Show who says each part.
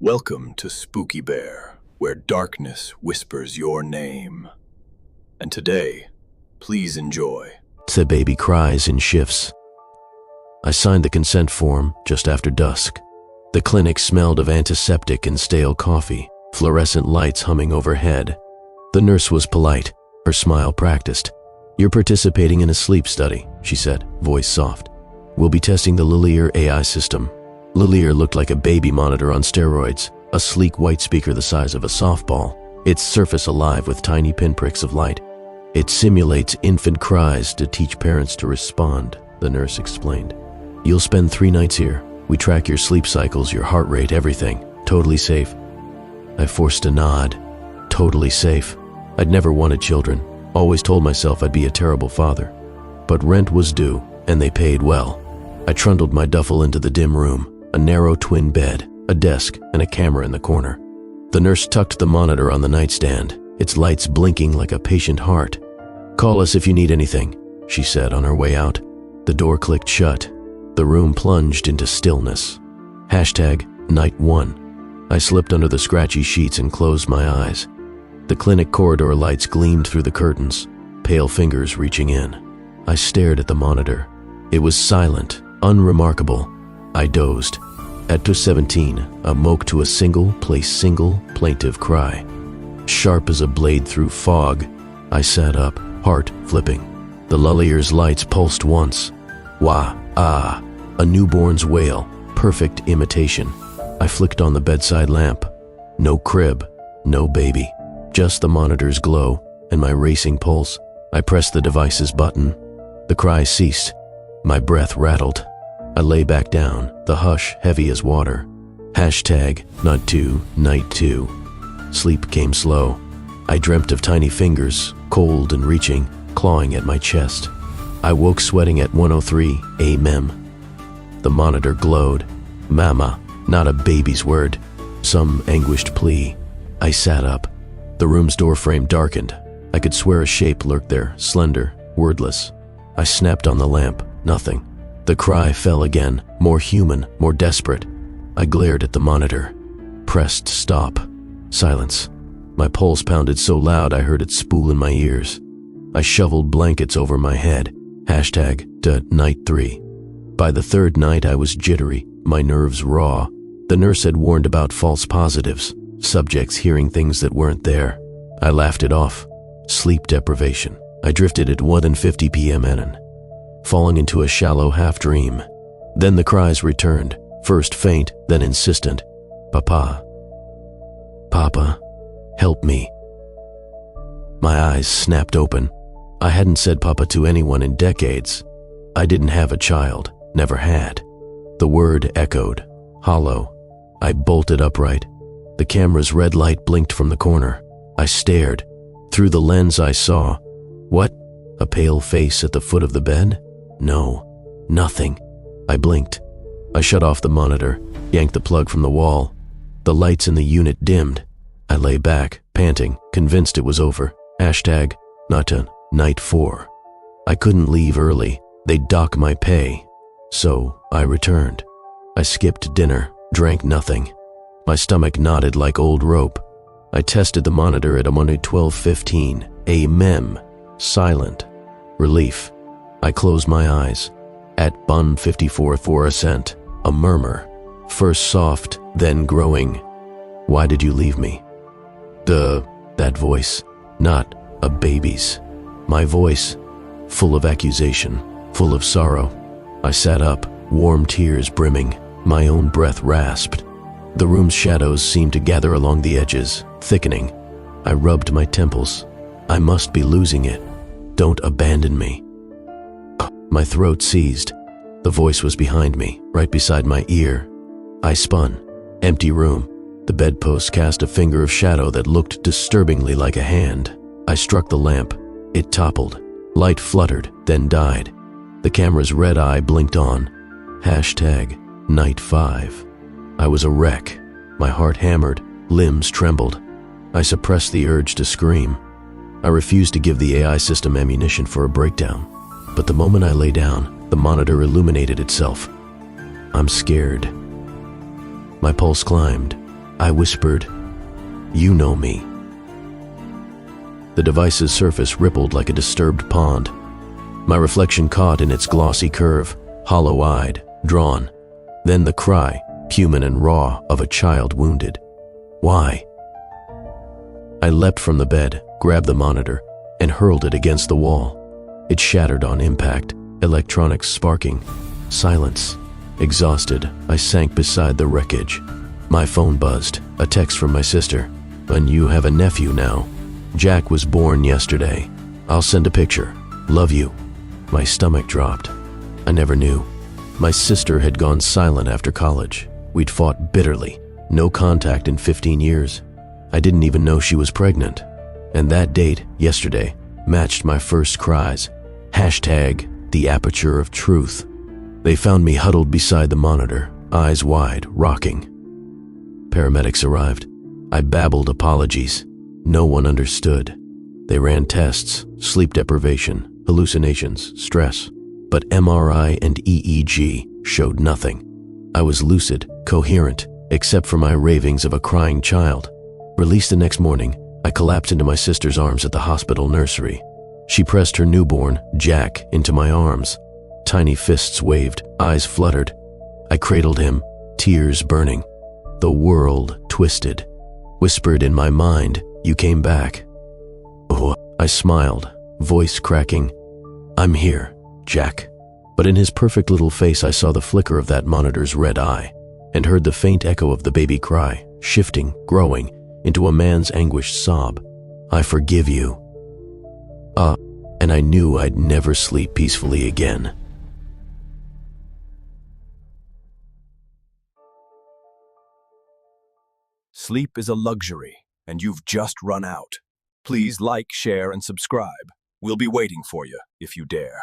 Speaker 1: Welcome to Spooky Bear, where darkness whispers your name. And today, please enjoy.
Speaker 2: The baby cries in shifts. I signed the consent form just after dusk. The clinic smelled of antiseptic and stale coffee, fluorescent lights humming overhead. The nurse was polite, her smile practiced. "You're participating in a sleep study," she said, voice soft. "We'll be testing the Lilier AI system." Lilier looked like a baby monitor on steroids, a sleek white speaker the size of a softball, its surface alive with tiny pinpricks of light. "It simulates infant cries to teach parents to respond," the nurse explained. "You'll spend 3 nights here. We track your sleep cycles, your heart rate, everything. Totally safe." I forced a nod. Totally safe. I'd never wanted children. Always told myself I'd be a terrible father. But rent was due, and they paid well. I trundled my duffel into the dim room, a narrow twin bed, a desk, and a camera in the corner. The nurse tucked the monitor on the nightstand, its lights blinking like a patient heart. "Call us if you need anything," she said on her way out. The door clicked shut. The room plunged into stillness. #Night 1. I slipped under the scratchy sheets and closed my eyes. The clinic corridor lights gleamed through the curtains, pale fingers reaching in. I stared at the monitor. It was silent, unremarkable. I dozed. At 2:17, awoke to a single plaintive cry. Sharp as a blade through fog, I sat up, heart flipping. The Lullier's lights pulsed once. Wah, ah, a newborn's wail, perfect imitation. I flicked on the bedside lamp. No crib, no baby. Just the monitor's glow and my racing pulse. I pressed the device's button. The cry ceased. My breath rattled. I lay back down, the hush heavy as water. Night 2. Sleep came slow. I dreamt of tiny fingers, cold and reaching, clawing at my chest. I woke sweating at 1:03 a.m. The monitor glowed. Mama, not a baby's word. Some anguished plea. I sat up. The room's doorframe darkened. I could swear a shape lurked there, slender, wordless. I snapped on the lamp. Nothing. The cry fell again, more human, more desperate. I glared at the monitor. Pressed stop. Silence. My pulse pounded so loud I heard it spool in my ears. I shoveled blankets over my head. Night 3. By the 3rd night I was jittery, my nerves raw. The nurse had warned about false positives, subjects hearing things that weren't there. I laughed it off. Sleep deprivation. I drifted at 1:50 p.m. falling into a shallow half-dream. Then the cries returned, first faint, then insistent. "Papa. Papa, help me." My eyes snapped open. I hadn't said Papa to anyone in decades. I didn't have a child, never had. The word echoed, hollow. I bolted upright. The camera's red light blinked from the corner. I stared. Through the lens I saw. What? A pale face at the foot of the bed? No, nothing. I blinked. I shut off the monitor, yanked the plug from the wall. The lights in the unit dimmed. I lay back, panting, convinced it was over. Night 4. I couldn't leave early. They'd dock my pay. So I returned. I skipped dinner, drank nothing. My stomach knotted like old rope. I tested the monitor at 12:15 a.m. Silent. Relief. I closed my eyes. At 1:54 fluorescent, a murmur. First soft, then growing. "Why did you leave me?" That voice. Not a baby's. My voice. Full of accusation, full of sorrow. I sat up, warm tears brimming. My own breath rasped. The room's shadows seemed to gather along the edges, thickening. I rubbed my temples. I must be losing it. Don't abandon me. My throat seized. The voice was behind me, right beside my ear. I spun. Empty room. The bedpost cast a finger of shadow that looked disturbingly like a hand. I struck the lamp. It toppled. Light fluttered, then died. The camera's red eye blinked on. Night 5. I was a wreck. My heart hammered. Limbs trembled. I suppressed the urge to scream. I refused to give the AI system ammunition for a breakdown. But the moment I lay down, the monitor illuminated itself. I'm scared. My pulse climbed. I whispered, "You know me." The device's surface rippled like a disturbed pond. My reflection caught in its glossy curve, hollow-eyed, drawn. Then the cry, human and raw, of a child wounded. Why? I leapt from the bed, grabbed the monitor, and hurled it against the wall. It shattered on impact, electronics sparking. Silence. Exhausted, I sank beside the wreckage. My phone buzzed, a text from my sister. "And you have a nephew now. Jack was born yesterday. I'll send a picture. Love you." My stomach dropped. I never knew. My sister had gone silent after college. We'd fought bitterly. No contact in 15 years. I didn't even know she was pregnant. And that date, yesterday, matched my first cries. Hashtag the aperture of truth. They found me huddled beside the monitor, eyes wide, rocking. Paramedics arrived. I babbled apologies. No one understood. They ran tests, sleep deprivation, hallucinations, stress. But MRI and EEG showed nothing. I was lucid, coherent, except for my ravings of a crying child. Released the next morning, I collapsed into my sister's arms at the hospital nursery. She pressed her newborn, Jack, into my arms. Tiny fists waved, eyes fluttered. I cradled him, tears burning. The world twisted. Whispered in my mind, "You came back." Oh, I smiled, voice cracking. "I'm here, Jack." But in his perfect little face I saw the flicker of that monitor's red eye, and heard the faint echo of the baby cry, shifting, growing, into a man's anguished sob. "I forgive you." And I knew I'd never sleep peacefully again.
Speaker 1: Sleep is a luxury, and you've just run out. Please like, share, and subscribe. We'll be waiting for you if you dare.